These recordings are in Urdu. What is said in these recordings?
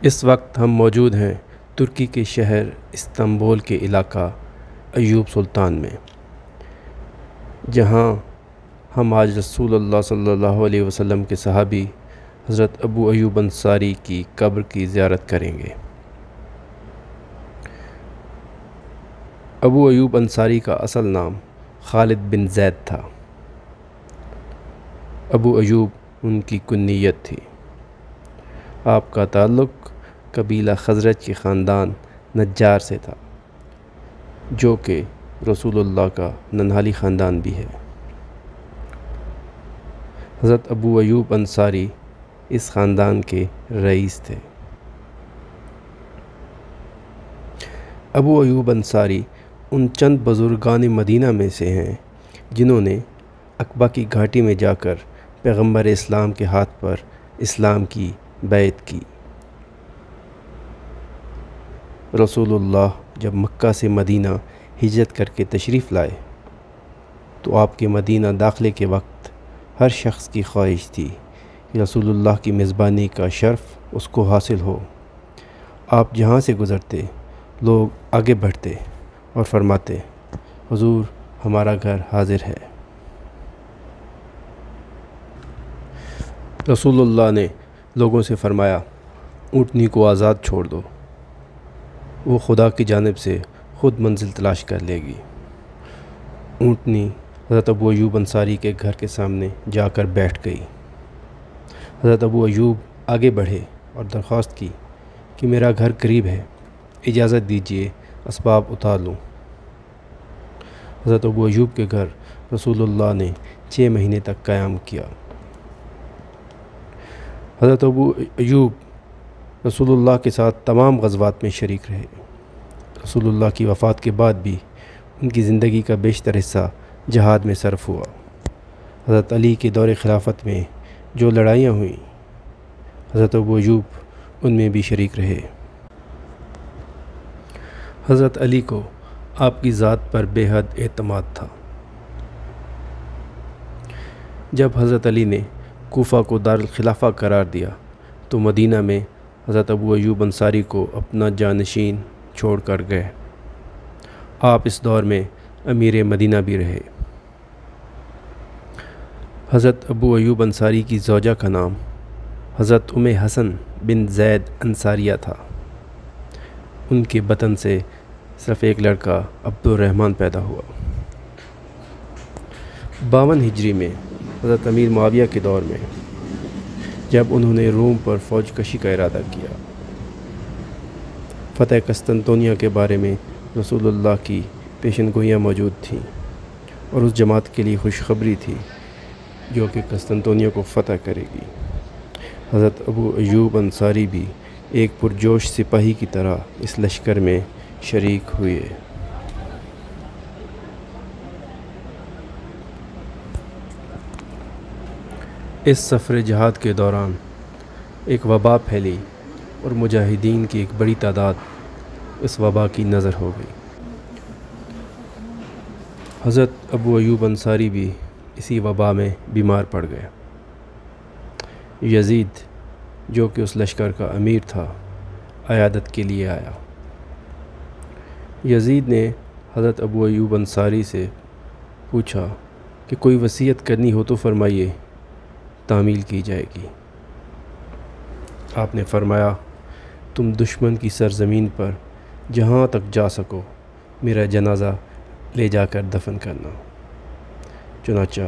اس وقت ہم موجود ہیں ترکی کے شہر استنبول کے علاقہ ایوب سلطان میں، جہاں ہم آج رسول اللہ صلی اللہ علیہ وسلم کے صحابی حضرت ابو ایوب انصاری کی قبر کی زیارت کریں گے۔ ابو ایوب انصاری کا اصل نام خالد بن زید تھا۔ ابو ایوب ان کی کنیت تھی۔ آپ کا تعلق قبیلہ خزرج کے خاندان نجار سے تھا، جو کہ رسول اللہ کا ننہالی خاندان بھی ہے۔ حضرت ابو ایوب انصاری اس خاندان کے رئیس تھے۔ ابو ایوب انصاری ان چند بزرگان مدینہ میں سے ہیں جنہوں نے عقبہ کی گھاٹی میں جا کر پیغمبر اسلام کے ہاتھ پر اسلام کی بیعت کی۔ رسول اللہ جب مکہ سے مدینہ ہجرت کر کے تشریف لائے تو آپ کے مدینہ داخلے کے وقت ہر شخص کی خواہش تھی کہ رسول اللہ کی میزبانی کا شرف اس کو حاصل ہو۔ آپ جہاں سے گزرتے لوگ آگے بڑھتے اور فرماتے، حضور ہمارا گھر حاضر ہے۔ رسول اللہ نے لوگوں سے فرمایا، اونٹنی کو آزاد چھوڑ دو، وہ خدا کی جانب سے خود منزل تلاش کر لے گی۔ اونٹنی حضرت ابو ایوب انصاری کے گھر کے سامنے جا کر بیٹھ گئی۔ حضرت ابو ایوب آگے بڑھے اور درخواست کی کہ میرا گھر قریب ہے، اجازت دیجیے اسباب اتار لوں۔ حضرت ابو ایوب کے گھر رسول اللہ نے 6 مہینے تک قیام کیا۔ حضرت ابو ایوب رسول اللہ کے ساتھ تمام غزوات میں شریک رہے۔ رسول اللہ کی وفات کے بعد بھی ان کی زندگی کا بیشتر حصہ جہاد میں صرف ہوا۔ حضرت علی کے دور خلافت میں جو لڑائیاں ہوئیں، حضرت ابو ایوب ان میں بھی شریک رہے۔ حضرت علی کو آپ کی ذات پر بے حد اعتماد تھا۔ جب حضرت علی نے کوفہ کو دارالخلافہ قرار دیا تو مدینہ میں حضرت ابو ایوب انصاری کو اپنا جانشین چھوڑ کر گئے۔ آپ اس دور میں امیر مدینہ بھی رہے۔ حضرت ابو ایوب انصاری کی زوجہ کا نام حضرت حسن بن زید انصاریہ تھا۔ ان کے بطن سے صرف ایک لڑکا عبد الرحمن پیدا ہوا۔ 52 ہجری میں حضرت امیر معاویہ کے دور میں جب انہوں نے روم پر فوج کشی کا ارادہ کیا، فتح قسطنطنیہ کے بارے میں رسول اللہ کی پیشن گوئیاں موجود تھیں اور اس جماعت کے لیے خوشخبری تھی جو کہ قسطنطنیہ کو فتح کرے گی۔ حضرت ابو ایوب انصاری بھی ایک پرجوش سپاہی کی طرح اس لشکر میں شریک ہوئے۔ اس سفر جہاد کے دوران ایک وبا پھیلی اور مجاہدین کی ایک بڑی تعداد اس وبا کی نذر ہو گئی۔ حضرت ابو ایوب انصاری بھی اسی وبا میں بیمار پڑ گئے۔ یزید جو کہ اس لشکر کا امیر تھا، عیادت کے لیے آیا۔ یزید نے حضرت ابو ایوب انصاری سے پوچھا کہ کوئی وصیت کرنی ہو تو فرمائیے، تعمیل کی جائے گی۔ آپ نے فرمایا، تم دشمن کی سرزمین پر جہاں تک جا سکو میرا جنازہ لے جا کر دفن کرنا۔ چنانچہ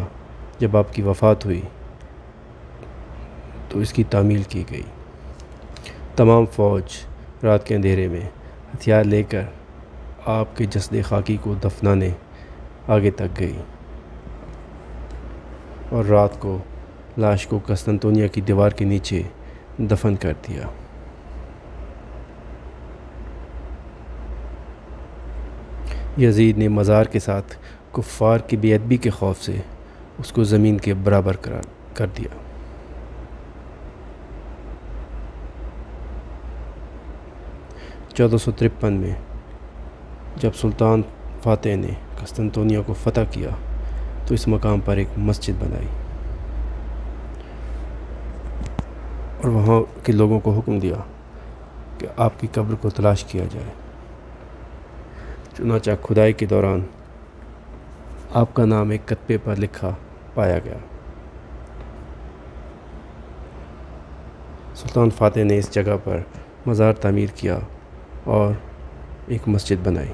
جب آپ کی وفات ہوئی تو اس کی تعمیل کی گئی۔ تمام فوج رات کے اندھیرے میں ہتھیار لے کر آپ کے جسد خاکی کو دفنانے آگے تک گئی اور رات کو لاش کو قسطنطنیہ کی دیوار کے نیچے دفن کر دیا۔ یزید نے مزار کے ساتھ کفار کی بے ادبی کے خوف سے اس کو زمین کے برابر قرار کر دیا۔ (1453) میں جب سلطان فاتح نے قسطنطنیہ کو فتح کیا تو اس مقام پر ایک مسجد بنائی اور وہاں کے لوگوں کو حکم دیا کہ آپ کی قبر کو تلاش کیا جائے۔ چنانچہ کھدائی کے دوران آپ کا نام ایک کتبے پر لکھا پایا گیا۔ سلطان فاتح نے اس جگہ پر مزار تعمیر کیا اور ایک مسجد بنائی۔